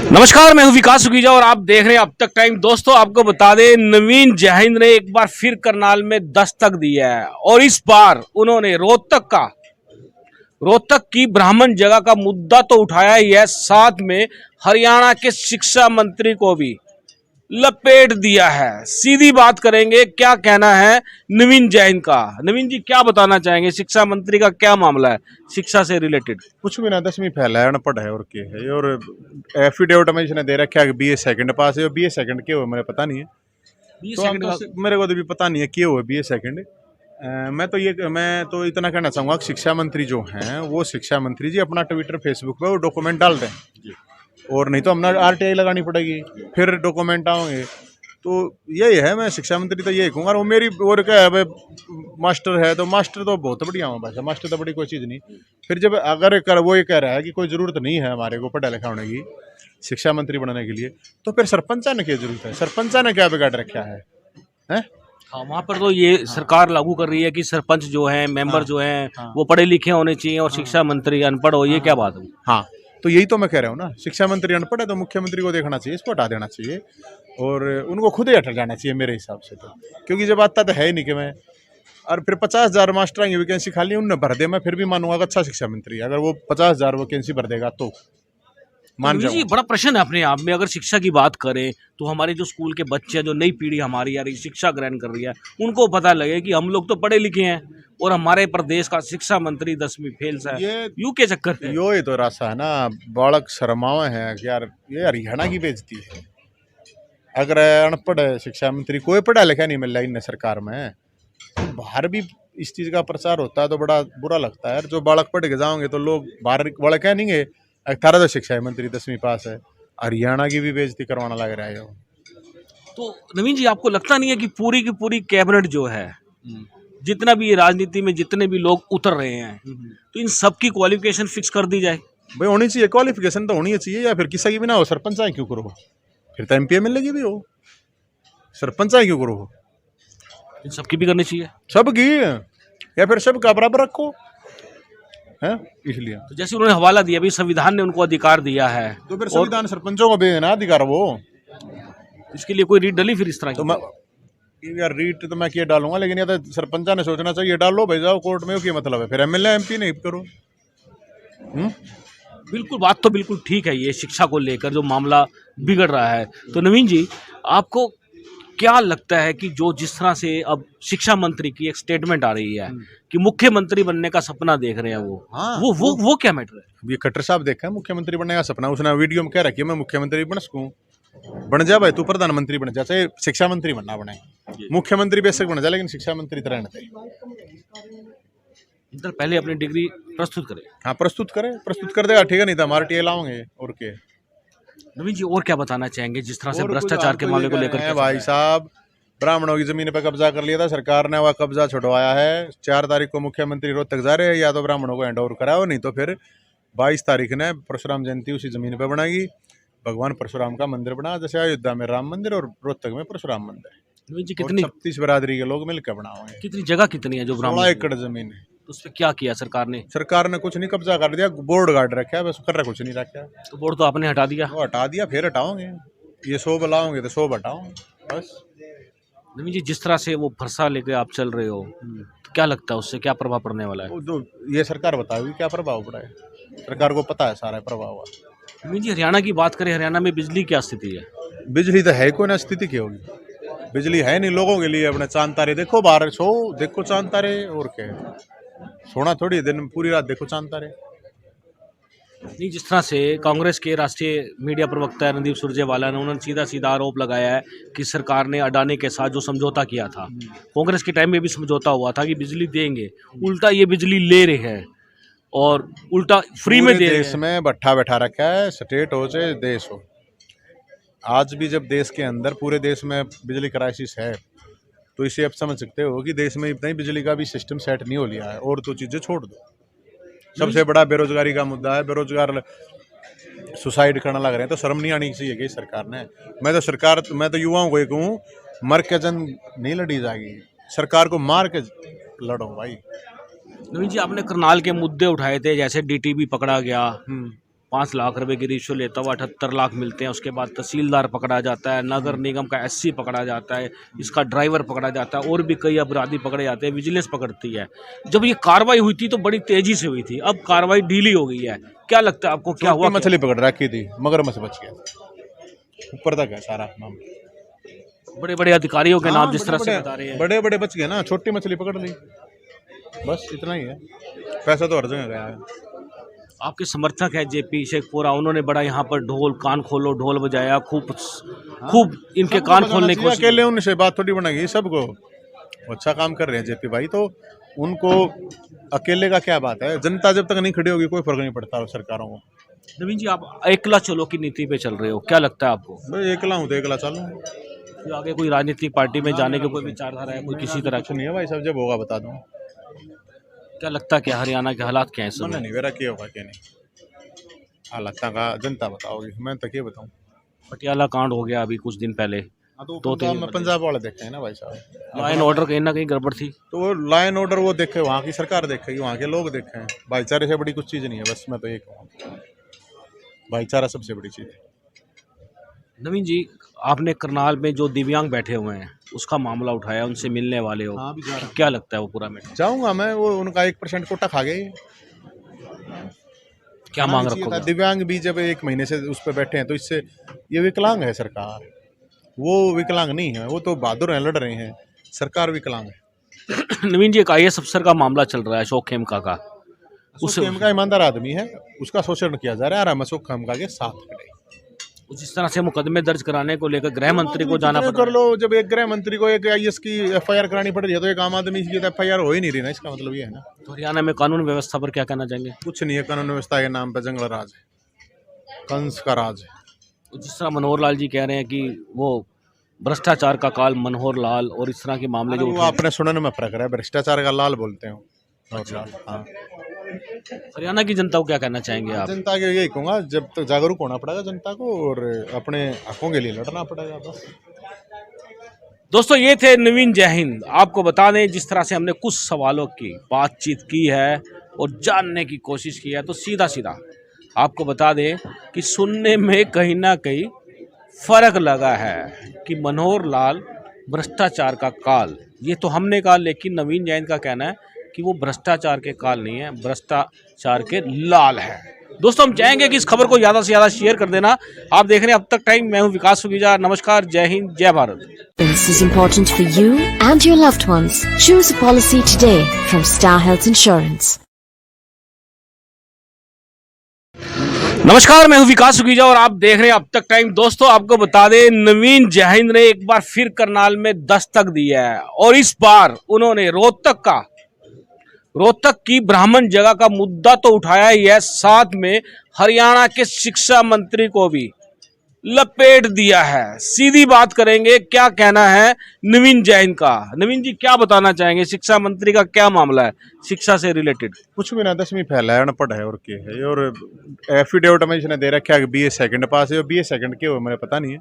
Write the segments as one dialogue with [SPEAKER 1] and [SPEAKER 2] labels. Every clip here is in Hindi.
[SPEAKER 1] नमस्कार, मैं हूं विकास सुखीजा और आप देख रहे हैं अब तक टाइम। दोस्तों, आपको बता दें, नवीन जयहिंद ने एक बार फिर करनाल में दस्तक दी है और इस बार उन्होंने रोहतक की ब्राह्मण जगह का मुद्दा तो उठाया ही है, साथ में हरियाणा के शिक्षा मंत्री को भी लपेट दिया है। सीधी बात करेंगे, क्या कहना है नवीन जैन का। नवीन जी, क्या बताना चाहेंगे, शिक्षा मंत्री का क्या मामला है शिक्षा से रिलेटेड?
[SPEAKER 2] कुछ भी ना, 10वीं फेल है, अनपढ़ है और क्या है। और एफिडेविट में इसने दे रखा है कि बीए सेकंड पास है। और बीए सेकंड क्या हुआ मुझे पता नहीं है, तो मेरे को तो भी पता नहीं है क्या हुआ बीए सेकंड। मैं तो इतना कहना चाहूँगा कि शिक्षा मंत्री जो हैं वो शिक्षा मंत्री जी अपना ट्विटर फेसबुक पे वो डॉक्यूमेंट डाल दें, और नहीं तो हमने आरटीआई लगानी पड़ेगी, फिर डॉक्यूमेंट आओगे। तो यही है, मैं शिक्षा मंत्री तो यही कहूँगा। और मेरी और क्या है भाई, मास्टर है तो मास्टर तो बहुत बढ़िया हूँ भाई, मास्टर तो बड़ी कोई चीज़ नहीं। फिर जब अगर वो ये कह रहा है कि कोई ज़रूरत नहीं है हमारे को पढ़ा लिखा होने की शिक्षा मंत्री बनने के लिए, तो फिर सरपंचा ने क्या जरूरत है? सरपंचा ने क्या बिगाड़ रखा है?
[SPEAKER 1] हाँ, वहाँ पर तो ये सरकार लागू कर रही है कि सरपंच जो है, मेंबर जो है, वो पढ़े लिखे होने चाहिए और शिक्षा मंत्री अनपढ़ हो। ये क्या बात है?
[SPEAKER 2] हाँ, तो यही तो मैं कह रहा हूँ ना, शिक्षा मंत्री अनपढ़ है तो मुख्यमंत्री को देखना चाहिए, इसको हटा देना चाहिए और उनको खुद ही हट जाना चाहिए मेरे हिसाब से तो। क्योंकि जब आता तो है ही नहीं कि मैं, और फिर 50,000 मास्टर की वैकेंसी खाली उनने भर दे, मैं फिर भी मानूंगा अच्छा शिक्षा मंत्री अगर वो 50,000 वैकेंसी भर देगा तो मान
[SPEAKER 1] जी, बड़ा प्रश्न है अपने आप में। अगर शिक्षा की बात करें तो हमारे जो स्कूल के बच्चे हैं, जो नई पीढ़ी हमारी आ रही शिक्षा ग्रहण कर रही है, उनको पता लगे कि हम लोग तो पढ़े लिखे हैं और हमारे प्रदेश का शिक्षा मंत्री 10वीं फेल सा है। यू के चक्कर है,
[SPEAKER 2] यो ही तो रास्ता है ना। बालक शर्मावे हैं कि यार ये हरियाणा की बेइज्जती है। अगर अनपढ़ शिक्षा मंत्री कोई पढ़ा लिखा नहीं मिल रहा इन सरकार में, तो बाहर भी इस चीज़ का प्रचार होता है तो बड़ा बुरा लगता है। जो बालक पढ़ के जाओगे तो लोग बाहर वाले कह नहीं, 18 तो शिक्षा मंत्री 10वीं पास है, हरियाणा की भी बेइज्जती करवाना लग रहा है।
[SPEAKER 1] तो नवीन जी, आपको लगता नहीं है कि पूरी की पूरी कैबिनेट जो है, जितना भी ये राजनीति में जितने भी लोग उतर रहे हैं, तो इन सब की क्वालिफिकेशन फिक्स कर दी जाए?
[SPEAKER 2] भाई होनी चाहिए, क्वालिफिकेशन तो होनी चाहिए, या फिर किसी की भी ना हो, सरपंच क्यों करो? फिर तो एमपीए मिलेगी भी हो, सरपंच क्यों करो?
[SPEAKER 1] इन सबकी भी करनी चाहिए,
[SPEAKER 2] सबकी, या फिर सबका बराबर रखो है। इसलिए
[SPEAKER 1] तो जैसे उन्होंने हवाला दिया, भी संविधान ने उनको अधिकार दिया है,
[SPEAKER 2] तो फिर संविधान सरपंचों को भी देना अधिकार वो।
[SPEAKER 1] इसके लिए कोई रीट डली फिर इस तरह की?
[SPEAKER 2] तो मैं यार रीट तो मैं क्या डालूंगा, लेकिन या तो सरपंचा ने सोचना चाहिए डालो भाई, जाओ कोर्ट में, क्या मतलब है? फिर एमएलए एमपी नहीं करो।
[SPEAKER 1] बिल्कुल, बात तो बिल्कुल ठीक है। ये शिक्षा को लेकर जो मामला बिगड़ रहा है, तो नवीन जी, आपको क्या लगता है कि जो जिस तरह से अब शिक्षा मंत्री की एक स्टेटमेंट आ रही है कि मुख्यमंत्री बनने का सपना देख रहे हैं वो क्या मैटर है?
[SPEAKER 2] ये खट्टर साहब देखा है मुख्यमंत्री बनने का सपना, उसने वीडियो में कह रखी है मैं मुख्यमंत्री बन सकूं। बन जा भाई, तू प्रधानमंत्री बन जा, चाहे शिक्षा मंत्री बनना बने, मुख्यमंत्री बेशक बन जा, लेकिन शिक्षा मंत्री तो रहना चाहिए।
[SPEAKER 1] इधर पहले अपनी डिग्री प्रस्तुत करें।
[SPEAKER 2] हाँ, प्रस्तुत कर देगा ठीक है, नहीं तो हमारे टीए लाओगे और क्या।
[SPEAKER 1] नवीन जी, और क्या बताना चाहेंगे जिस तरह से भ्रष्टाचार के मामले को लेकर?
[SPEAKER 2] भाई साहब, ब्राह्मणों की जमीन पर कब्जा कर लिया था सरकार ने, वह कब्जा छुड़वाया है। 4 तारीख को मुख्यमंत्री रोहतक जा रहे हैं, या तो ब्राह्मणों को हैंड ओवर कराओ, नहीं तो फिर 22 तारीख ने परशुराम जयंती उसी जमीन पर बनाएगी। भगवान परशुराम का मंदिर बना, जैसे अयोध्या में राम मंदिर और रोहतक में परशुराम मंदिर।
[SPEAKER 1] नवीन जी, कितनी
[SPEAKER 2] 36 बरादरी के लोग मिलकर बनाओगे।
[SPEAKER 1] कितनी जगह कितनी है जो
[SPEAKER 2] 16 एकड़ जमीन है।
[SPEAKER 1] तो उस पर क्या किया सरकार ने?
[SPEAKER 2] सरकार ने कुछ नहीं, कब्जा कर दिया, बोर्ड गार्ड रखा है बस, कर रहा कुछ नहीं रखा।
[SPEAKER 1] तो बोर्ड तो आपने हटा दिया।
[SPEAKER 2] वो हटा दिया, फिर हटाओगे। ये 100 बुलाओगे तो 100 हटाओगे बस।
[SPEAKER 1] नवीन जी, जिस तरह से वो फरसा लेके आप चल रहे हो, तो क्या लगता है उससे क्या प्रभाव पड़ने वाला है?
[SPEAKER 2] जो ये सरकार बताएगी क्या प्रभाव पड़ा है, सरकार को पता है सारा प्रभाव।
[SPEAKER 1] नवीन जी, हरियाणा की बात करें, हरियाणा में बिजली क्या स्थिति है?
[SPEAKER 2] बिजली तो है कोई ना, स्थिति क्या होगी? बिजली है नहीं लोगों के लिए। अपने चांद तारे देखो, बाहर सो देखो चांद तारे, और क्या है, सोना थोड़ी दिन पूरी रात देखो चांद तारे।
[SPEAKER 1] नहीं, जिस तरह से कांग्रेस के राष्ट्रीय मीडिया प्रवक्ता रणदीप सुरजेवाला ने, उन्होंने सीधा सीधा आरोप लगाया है कि सरकार ने अडानी के साथ जो समझौता किया था, कांग्रेस के टाइम में भी समझौता हुआ था कि बिजली देंगे, उल्टा ये बिजली ले रहे हैं और उल्टा फ्री में दे रहे हैं।
[SPEAKER 2] देश में भट्ठा बैठा रखा है, स्टेट हो चाहे देश हो। आज भी जब देश के अंदर पूरे देश में बिजली क्राइसिस है, तो इसे आप समझ सकते हो कि देश में इतना ही बिजली का भी सिस्टम सेट नहीं हो लिया है, और तो चीज़ें छोड़ दो। सबसे बड़ा बेरोजगारी का मुद्दा है, बेरोजगार सुसाइड करने लग रहे हैं, तो शर्म नहीं आनी चाहिए कि सरकार ने। मैं तो युवाओं को एक कहूँ, मर के जंग नहीं लड़ी जाएगी, सरकार को मार के लड़ो भाई।
[SPEAKER 1] नवीन जी, आपने करनाल के मुद्दे उठाए थे, जैसे डीटीबी पकड़ा गया, 5 लाख रुपए की रिश्वत लेता हुआ 78 लाख मिलते हैं। उसके बाद तहसीलदार पकड़ा जाता है, नगर निगम का एससी पकड़ा जाता है, इसका ड्राइवर पकड़ा जाता है और भी कई अपराधी पकड़े जाते हैं, विजिलेंस पकड़ती है। जब ये कार्रवाई हुई थी तो बड़ी तेजी से हुई थी, अब कार्रवाई ढीली हो गई है। क्या लगता है आपको, क्या हुआ?
[SPEAKER 2] मछली पकड़ रखी थी, मगरमच्छ बच गया, ऊपर तक है सारा मामला।
[SPEAKER 1] बड़े बड़े अधिकारियों के नाम जिस तरह से बता रहे हैं,
[SPEAKER 2] बड़े बड़े बच गए ना, छोटी मछली पकड़ ली, बस इतना ही है। पैसा तो हर जगह गया है।
[SPEAKER 1] आपके समर्थक है जेपी शेखपुरा, उन्होंने बड़ा यहाँ पर ढोल, कान खोलो ढोल बजाया, खूब इनके कान खोलने की कोशिश।
[SPEAKER 2] अकेले उनसे बात थोड़ी बनेगी, सबको अच्छा काम कर रहे हैं जेपी भाई, तो उनको अकेले का क्या बात है। जनता जब तक नहीं खड़ी होगी कोई फर्क नहीं पड़ता सरकारों को।
[SPEAKER 1] नवीन जी, आप एकला चलो की नीति पे चल रहे हो, क्या लगता है आपको?
[SPEAKER 2] भाई एकला हूँ तो एकला चलूँ,
[SPEAKER 1] तो आगे कोई राजनीतिक पार्टी में जाने की कोई विचारधारा है, कोई किसी तरह की?
[SPEAKER 2] नहीं है भाई, सब जब होगा बता दूँ।
[SPEAKER 1] क्या लगता है, क्या हरियाणा के हालात क्या है इस
[SPEAKER 2] मन
[SPEAKER 1] समय?
[SPEAKER 2] नहीं मेरा क्या होगा क्या नहीं, हालात का जनता बताओगी, मैं तो क्या बताऊँ।
[SPEAKER 1] पटियाला कांड हो गया अभी कुछ दिन पहले,
[SPEAKER 2] तो पंजाब वाले देखे हैं ना भाई साहब,
[SPEAKER 1] लॉ एंड ऑर्डर कहीं ना कहीं गड़बड़ थी।
[SPEAKER 2] तो वो लॉ एंड ऑर्डर वो देखे, वहाँ की सरकार देखेगी, वहाँ के लोग देखे हैं। भाईचारे से बड़ी कुछ चीज़ नहीं है, बस मैं तो ये कहूँगा, भाईचारा सबसे बड़ी चीज़ है।
[SPEAKER 1] नवीन जी, आपने करनाल में जो दिव्यांग बैठे हुए हैं उसका मामला उठाया, उनसे मिलने वाले हो, क्या लगता है वो पूरा मैटर?
[SPEAKER 2] जाऊँगा मैं, वो उनका 1% कोटा खा गए।
[SPEAKER 1] क्या मांग रखोगे?
[SPEAKER 2] दिव्यांग भी जब 1 महीने से उस पर बैठे हैं तो इससे ये विकलांग है सरकार, वो विकलांग नहीं है, वो तो बहादुर हैं, लड़ रहे हैं, सरकार विकलांग है।
[SPEAKER 1] नवीन जी, एक IAS अफसर का मामला चल रहा है, अशोक खेमका का।
[SPEAKER 2] उस खेमका ईमानदार आदमी है, उसका शोषण किया जा रहा है, और हम अशोक खेमका के साथ खड़े।
[SPEAKER 1] जिस तरह से मुकदमे दर्ज कराने को लेकर गृह मंत्री को जाना पड़ा,
[SPEAKER 2] कर लो, जब एक गृह मंत्री को एक IAS की FIR करानी पड़ रही है तो एक आम आदमी की FIR हो ही नहीं रही ना, इसका मतलब ये है ना।
[SPEAKER 1] तो हरियाणा में कानून व्यवस्था पर क्या कहना चाहेंगे?
[SPEAKER 2] कुछ नहीं है, कानून व्यवस्था के नाम पर जंगल राज है, कंस का राज है।
[SPEAKER 1] जिस तरह मनोहर लाल जी कह रहे हैं कि वो भ्रष्टाचार का काल मनोहर लाल और इस तरह के मामले जो
[SPEAKER 2] वो आपने सुनने में फर्क है, भ्रष्टाचार का लाल बोलते हो। हाँ,
[SPEAKER 1] हरियाणा की जनता को क्या कहना चाहेंगे आप?
[SPEAKER 2] जनता के यही कहूँगा, जब तक जागरूक होना पड़ेगा जनता को, और अपने हकों के लिए लड़ना पड़ेगा बस।
[SPEAKER 1] दोस्तों, ये थे नवीन। जय हिंद। आपको बता दें, जिस तरह से हमने कुछ सवालों की बातचीत की है और जानने की कोशिश की है, तो सीधा सीधा आपको बता दें कि सुनने में कहीं ना कहीं फर्क लगा है कि मनोहर लाल भ्रष्टाचार का काल, ये तो हमने कहा, लेकिन नवीन जैन का कहना है कि वो भ्रष्टाचार के काल नहीं है, भ्रष्टाचार के लाल है। दोस्तों, हम चाहेंगे कि इस खबर को ज़्यादा से ज़्यादा शेयर कर देना। आप देख रहे हैं अब तक टाइम, मैं हूं विकास सुखीजा। नमस्कार, जय हिंद, जय Bharat.
[SPEAKER 3] This is important for you and your loved ones. Choose a policy today from Star Health Insurance.
[SPEAKER 1] नमस्कार, मैं हूं विकास सुखीजा और आप देख रहे हैं अब तक टाइम। दोस्तों, आपको बता दें, नवीन जैन ने एक बार फिर करनाल में दस्तक दी है और इस बार उन्होंने रोहतक की ब्राह्मण जगह का मुद्दा तो उठाया ही है, साथ में हरियाणा के शिक्षा मंत्री को भी लपेट दिया है। सीधी बात करेंगे, क्या कहना है नवीन जैन का। नवीन जी, क्या बताना चाहेंगे, शिक्षा मंत्री का क्या मामला है शिक्षा से रिलेटेड?
[SPEAKER 2] कुछ भी ना, 10वीं फैला है, अनपढ़ है और क्या है। और एफिडेविट में इसने दे रखा है कि BA सेकंड पास है, और BA सेकंड क्या हुआ मुझे पता नहीं है,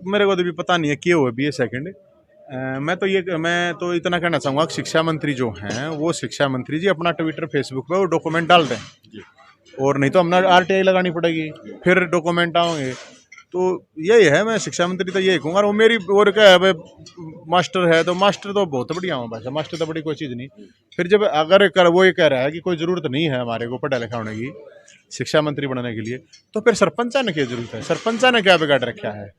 [SPEAKER 2] मेरे को तो भी पता नहीं है क्या हुआ BA सेकंड। मैं तो इतना कहना चाहूँगा कि शिक्षा मंत्री जो हैं, वो शिक्षा मंत्री जी अपना ट्विटर फेसबुक पे वो डॉक्यूमेंट डाल दें, और नहीं तो हमने RTI लगानी पड़ेगी, फिर डॉक्यूमेंट आओगे। तो यही है, मैं शिक्षा मंत्री तो यही कहूँगा। और मेरी और क्या है भाई, मास्टर है तो मास्टर तो बहुत बढ़िया हूँ भाई, मास्टर तो बड़ी कोई चीज़ नहीं। फिर जब अगर वो ये कह रहा है कि कोई ज़रूरत नहीं है हमारे को पढ़ा लिखा होने की, शिक्षा मंत्री बनने के लिए, तो फिर सरपंचा ने क्या जरूरत है, सरपंचा ने क्या बिगाड़ रखा है?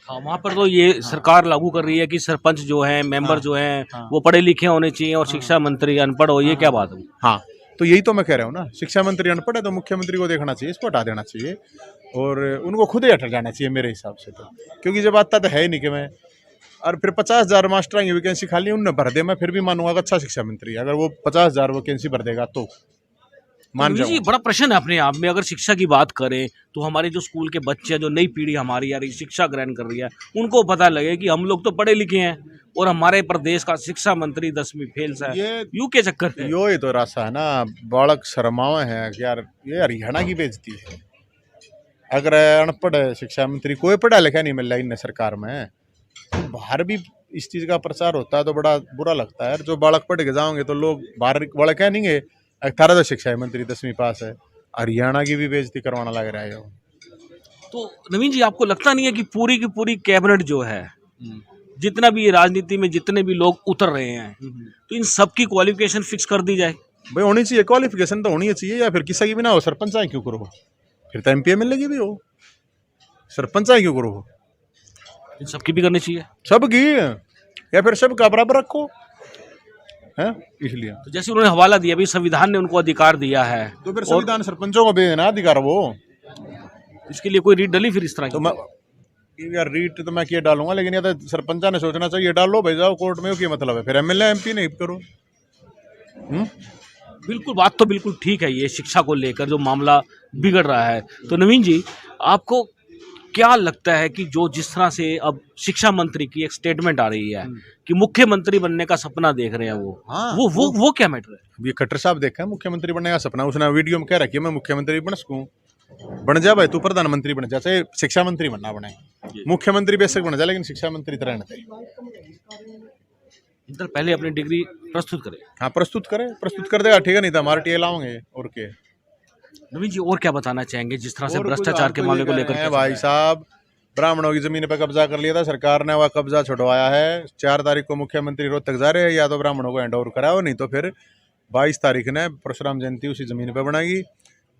[SPEAKER 1] हाँ, वहाँ पर तो ये सरकार लागू कर रही है कि सरपंच जो है, मेंबर जो है, वो पढ़े लिखे होने चाहिए और शिक्षा मंत्री अनपढ़ हो, ये क्या बात है?
[SPEAKER 2] हाँ, तो यही तो मैं कह रहा हूँ ना, शिक्षा मंत्री अनपढ़ है तो मुख्यमंत्री को देखना चाहिए, इसको हटा देना चाहिए और उनको खुद ही हट जाना चाहिए मेरे हिसाब से तो। क्योंकि जब आता तो है ही नहीं कि मैं, और फिर 50,000 मास्टर की वैकेंसी खाली उनने भर दे, मैं फिर भी मानूंगा कि अच्छा शिक्षा मंत्री अगर वो 50,000 वैकेंसी भर देगा तो मान जाओ।
[SPEAKER 1] जी, बड़ा प्रश्न है अपने आप में। अगर शिक्षा की बात करें तो हमारे जो स्कूल के बच्चे हैं, जो नई पीढ़ी हमारी आ रही शिक्षा ग्रहण कर रही है, उनको पता लगे कि हम लोग तो पढ़े लिखे हैं और हमारे प्रदेश का शिक्षा मंत्री 10वीं फेल सा है। यू के चक्कर है,
[SPEAKER 2] यो ही तो रास्ता है ना, बालक शर्मावे हैं कि यार ये हरियाणा की बेइज्जती है। अगर अनपढ़ शिक्षा मंत्री, कोई पढ़ा लिखा नहीं मिल रहा इन सरकार में, तो बाहर भी इस चीज़ का प्रचार होता है तो बड़ा बुरा लगता है यार। जो बालक पढ़ के जाओगे तो लोग बाहर बालक है नहीं है, 18 तो शिक्षा मंत्री 10वीं पास है, हरियाणा की भी बेइज्जती करवाना लग रहा है वो।
[SPEAKER 1] तो नवीन जी, आपको लगता नहीं है कि पूरी की पूरी कैबिनेट जो है, जितना भी ये राजनीति में जितने भी लोग उतर रहे हैं, तो इन सब की क्वालिफिकेशन फिक्स कर दी जाए?
[SPEAKER 2] भाई होनी चाहिए, क्वालिफिकेशन तो होनी चाहिए, या फिर किसी की भी ना हो, सरपंच आए क्यों करो, फिर तो एमपी एमएलए की भी हो, सरपंच आए क्यों करो,
[SPEAKER 1] इन सबकी भी करनी चाहिए।
[SPEAKER 2] सबकी, या फिर सबका बराबर रखो है, इसलिए।
[SPEAKER 1] तो जैसे उन्होंने हवाला दिया, भी संविधान ने उनको अधिकार दिया है,
[SPEAKER 2] तो फिर संविधान सरपंचों को देना अधिकार वो,
[SPEAKER 1] इसके लिए कोई रीट डली फिर इस तरह
[SPEAKER 2] तो
[SPEAKER 1] की?
[SPEAKER 2] मैं यार रीट तो मैं किए डालूंगा, लेकिन ये तो सरपंचा ने सोचना चाहिए, डाल लो भाई, जाओ कोर्ट में, क्या मतलब है, फिर एमएलए एमपी नहीं करो।
[SPEAKER 1] बिल्कुल, बात तो बिल्कुल ठीक है, ये शिक्षा को लेकर जो मामला बिगड़ रहा है। तो नवीन जी, आपको क्या लगता है कि जो जिस तरह से अब शिक्षा मंत्री की एक स्टेटमेंट आ रही है कि मुख्यमंत्री बनने का सपना देख रहे हैं वो क्या मैटर है?
[SPEAKER 2] अब ये खट्टर साहब देखा है मुख्यमंत्री बनने का सपना, उसने वीडियो में कह रखी है मैं मुख्यमंत्री बन सकूं, बन जा भाई, तू प्रधानमंत्री बन जा, चाहे शिक्षा मंत्री बनना बने, मुख्यमंत्री बेशक बन जा, लेकिन शिक्षा मंत्री तो रहना चाहिए।
[SPEAKER 1] इधर पहले अपनी डिग्री प्रस्तुत करें।
[SPEAKER 2] हाँ, प्रस्तुत कर देगा, ठीक है, नहीं तो हमारे टीए लाओगे और क्या।
[SPEAKER 1] नवीन जी, और क्या बताना चाहेंगे जिस तरह से
[SPEAKER 2] और
[SPEAKER 1] भ्रष्टाचार के मामले को लेकर
[SPEAKER 2] है भाई साहब, ब्राह्मणों की जमीन पे कब्जा कर लिया था सरकार ने, वह कब्जा छुड़वाया है। 4 तारीख को मुख्यमंत्री रोहतक जा रहे हैं, या तो ब्राह्मणों को हैंड ओवर कराओ, नहीं तो फिर 22 तारीख ने परशुराम जयंती उसी जमीन पे बनाएगी,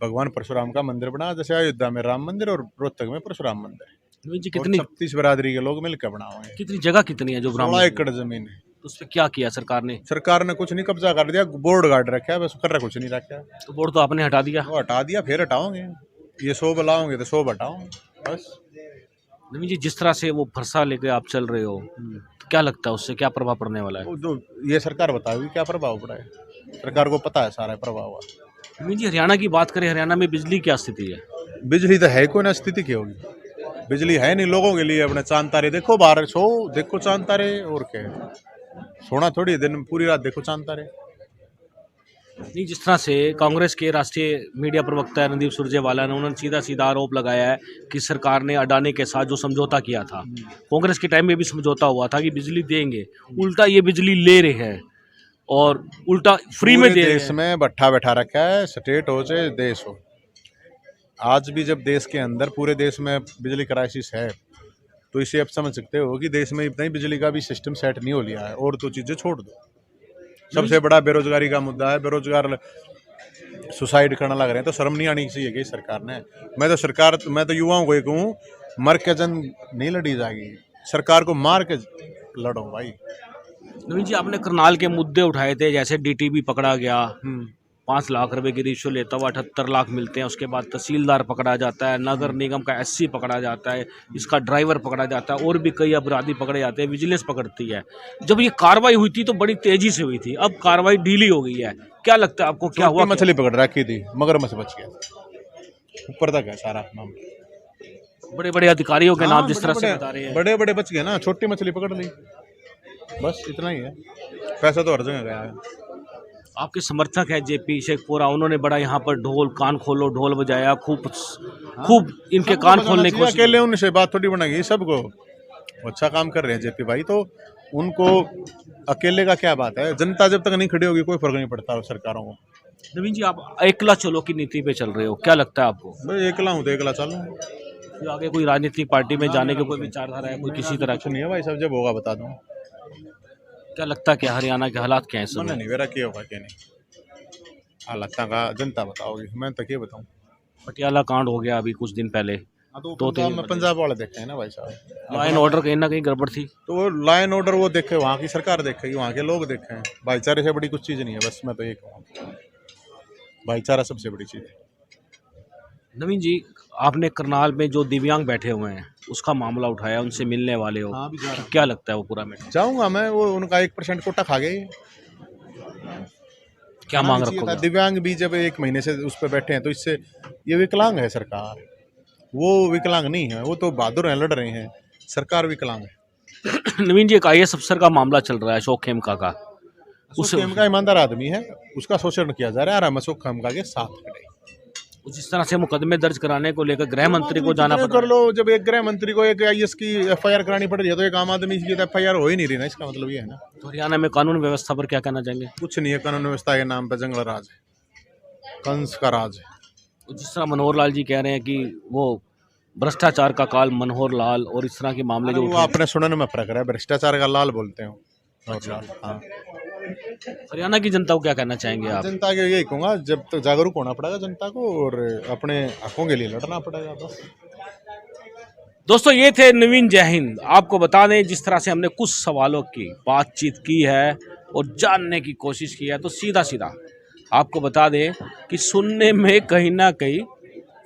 [SPEAKER 2] भगवान परशुराम का मंदिर बना, जैसे अयोध्या में राम मंदिर और रोहतक में परशुराम मंदिर।
[SPEAKER 1] नवीन जी, कितनी
[SPEAKER 2] 36 बिरादरी के लोग मिलकर बनाओगे।
[SPEAKER 1] कितनी जगह कितनी है जो
[SPEAKER 2] 16
[SPEAKER 1] ब्राह्मण,
[SPEAKER 2] एकड़ जमीन है।
[SPEAKER 1] तो उस पर क्या किया सरकार ने?
[SPEAKER 2] सरकार ने कुछ नहीं, कब्जा कर दिया, बोर्ड गार्ड रखा है बस, कर रहा कुछ नहीं रखा है।
[SPEAKER 1] तो बोर्ड तो आपने हटा दिया।
[SPEAKER 2] वो हटा दिया, फिर हटाओगे, ये 100 बुलाओगे तो 100 हटाओ बस।
[SPEAKER 1] नवीन जी, जिस तरह से वो फरसा लेके आप चल रहे हो, तो क्या लगता है उससे क्या प्रभाव पड़ने वाला है?
[SPEAKER 2] वो तो ये सरकार बताएगी क्या प्रभाव पड़ा है, सरकार को पता है सारा प्रभाव।
[SPEAKER 1] नवीन जी, हरियाणा की बात करें, हरियाणा में बिजली क्या स्थिति है?
[SPEAKER 2] बिजली तो है कोई ना, स्थिति क्या होगी, बिजली है नहीं लोगों के लिए। अपने चांद तारे देखो, बाहर सो देखो चांद तारे, और क्या है, सोना थोड़ी दिन पूरी रात देखो चांद तारे।
[SPEAKER 1] नहीं, जिस तरह से कांग्रेस के राष्ट्रीय मीडिया प्रवक्ता रणदीप सुरजेवाला ने, उन्होंने सीधा सीधा आरोप लगाया है कि सरकार ने अडानी के साथ जो समझौता किया था, कांग्रेस के टाइम में भी समझौता हुआ था कि बिजली देंगे, उल्टा ये बिजली ले रहे हैं और उल्टा फ्री में दे रहे हैं।
[SPEAKER 2] देश में भट्ठा बैठा रखा है, स्टेट हो चाहे देश हो। आज भी जब देश के अंदर पूरे देश में बिजली क्राइसिस है, तो इसे आप समझ सकते हो कि देश में इतना ही बिजली का भी सिस्टम सेट नहीं हो लिया है, और तो चीजें छोड़ दो। सबसे बड़ा बेरोजगारी का मुद्दा है, बेरोजगार सुसाइड करना लग रहे हैं, तो शर्म नहीं आनी चाहिए कि सरकार ने। मैं तो युवाओं को एक कहूँ, मर के जंग नहीं लड़ी जाएगी, सरकार को मार के लड़ो भाई।
[SPEAKER 1] नवीन जी, आपने करनाल के मुद्दे उठाए थे, जैसे डीटीबी पकड़ा गया, 5 लाख रुपए की रिश्वत लेता हुआ 78 लाख मिलते हैं, उसके बाद तहसीलदार पकड़ा जाता है, नगर निगम का एससी पकड़ा जाता है, इसका ड्राइवर पकड़ा जाता है, और भी कई अपराधी पकड़े जाते हैं, विजिलेंस पकड़ती है। जब ये कार्रवाई हुई थी तो बड़ी तेजी से हुई थी, अब कार्रवाई ढीली हो गई है, क्या लगता है आपको, क्या हुआ?
[SPEAKER 2] मछली पकड़ रखी थी, मगरमच्छ बच गया, ऊपर तक है सारा मामला।
[SPEAKER 1] बड़े बड़े अधिकारियों के नाम जिस तरह से बता रहे हैं,
[SPEAKER 2] बड़े बड़े बच गए ना, छोटी मछली पकड़ ली, बस इतना ही है। पैसा तो हर जगह गया है।
[SPEAKER 1] आपके समर्थक है जेपी शेखपुरा, उन्होंने बड़ा यहाँ पर ढोल, कान खोलो ढोल बजाया, खूब इनके कान खोलने की कोशिश।
[SPEAKER 2] अकेले उनसे बात थोड़ी बनेगी, सबको अच्छा काम कर रहे हैं जेपी भाई, तो उनको अकेले का क्या बात है, जनता जब तक नहीं खड़ी होगी कोई फर्क नहीं पड़ता सरकारों को।
[SPEAKER 1] नवीन जी, आप एकला चलो की नीति पे चल रहे हो, क्या लगता है आपको?
[SPEAKER 2] भाई एकला हूँ तो एकला चलूँ,
[SPEAKER 1] फिर आगे कोई राजनीतिक पार्टी में जाने की कोई विचारधारा है, कोई किसी तरह
[SPEAKER 2] कुछ नहीं है भाई, सब जब होगा बता दूँ।
[SPEAKER 1] क्या लगता है कि हरियाणा के हालात क्या है इस समय?
[SPEAKER 2] नहीं मेरा क्या होगा क्या नहीं, हालात का जनता बताओगी, मैं तो क्या बताऊँ।
[SPEAKER 1] पटियाला कांड हो गया अभी कुछ दिन पहले,
[SPEAKER 2] तो पंजाब वाले देखे हैं ना भाई साहब,
[SPEAKER 1] लॉ एंड ऑर्डर कहीं ना कहीं गड़बड़ थी।
[SPEAKER 2] तो वो लॉ एंड ऑर्डर वो देखे, वहाँ की सरकार देखेगी, वहाँ के लोग देखे हैं, भाईचारे से बड़ी कुछ चीज़ नहीं है, बस मैं तो ये कहूँ, भाईचारा सबसे बड़ी चीज़ है।
[SPEAKER 1] नवीन जी, आपने करनाल में जो दिव्यांग बैठे हुए हैं उसका मामला उठाया, उनसे मिलने वाले हो, क्या लगता है वो पूरा मैटर?
[SPEAKER 2] जाऊंगा मैं, वो उनका 1% कोटा खा गए,
[SPEAKER 1] क्या मांग रखोगे?
[SPEAKER 2] दिव्यांग भी जब 1 महीने से उस पर बैठे हैं, तो इससे ये विकलांग है सरकार, वो विकलांग नहीं है, वो तो बहादुर हैं, लड़ रहे हैं, सरकार विकलांग है।
[SPEAKER 1] नवीन जी, एक IAS अफसर का मामला चल रहा है, अशोक खेमका का,
[SPEAKER 2] उस खेमका ईमानदार आदमी है, उसका शोषण किया जा रहा है, अशोक खेमका के साथ खड़े।
[SPEAKER 1] जिस तरह से मुकदमे दर्ज कराने को लेकर गृह मंत्री को जाना पड़
[SPEAKER 2] कर लो, जब एक गृह मंत्री को एक IAS की FIR करानी पड़ रही है, तो एक आम आदमी की FIR हो ही नहीं रही ना, इसका मतलब ये है ना।
[SPEAKER 1] तो हरियाणा में कानून व्यवस्था पर क्या कहना चाहेंगे?
[SPEAKER 2] कुछ नहीं है, कानून व्यवस्था के नाम पर जंगल राज है, कंस का राज है।
[SPEAKER 1] जिस तरह मनोहर लाल जी कह रहे हैं कि वो भ्रष्टाचार का काल मनोहर लाल और इस तरह के मामले जो
[SPEAKER 2] वो आपने सुनने में फर्क है, भ्रष्टाचार का लाल बोलते हैं मनोहर लाल। हाँ,
[SPEAKER 1] हरियाणा की जनता को क्या कहना चाहेंगे आप?
[SPEAKER 2] जनता के यही कहूँगा, जब तक जागरूक होना पड़ेगा जनता को और अपने हकों के लिए लड़ना पड़ेगा बस।
[SPEAKER 1] दोस्तों ये थे नवीन जय हिंद। आपको बता दें जिस तरह से हमने कुछ सवालों की बातचीत की है और जानने की कोशिश की है, तो सीधा सीधा आपको बता दें कि सुनने में कहीं ना कहीं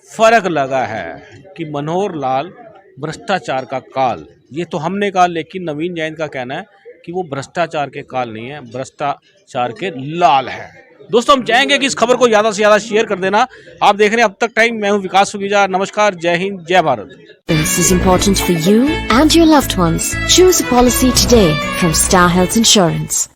[SPEAKER 1] फर्क लगा है कि मनोहर लाल भ्रष्टाचार का काल, ये तो हमने कहा, लेकिन नवीन जय हिंद का कहना है कि वो भ्रष्टाचार के काल नहीं है, भ्रष्टाचार के लाल है। दोस्तों हम चाहेंगे कि इस खबर को ज़्यादा से ज़्यादा शेयर कर देना। आप देख रहे हैं अब तक टाइम, मैं हूं विकास सुगीजा। नमस्कार, जय हिंद, जय Bharat.
[SPEAKER 3] This is important for you and your loved ones. Choose a policy today from Star Health Insurance.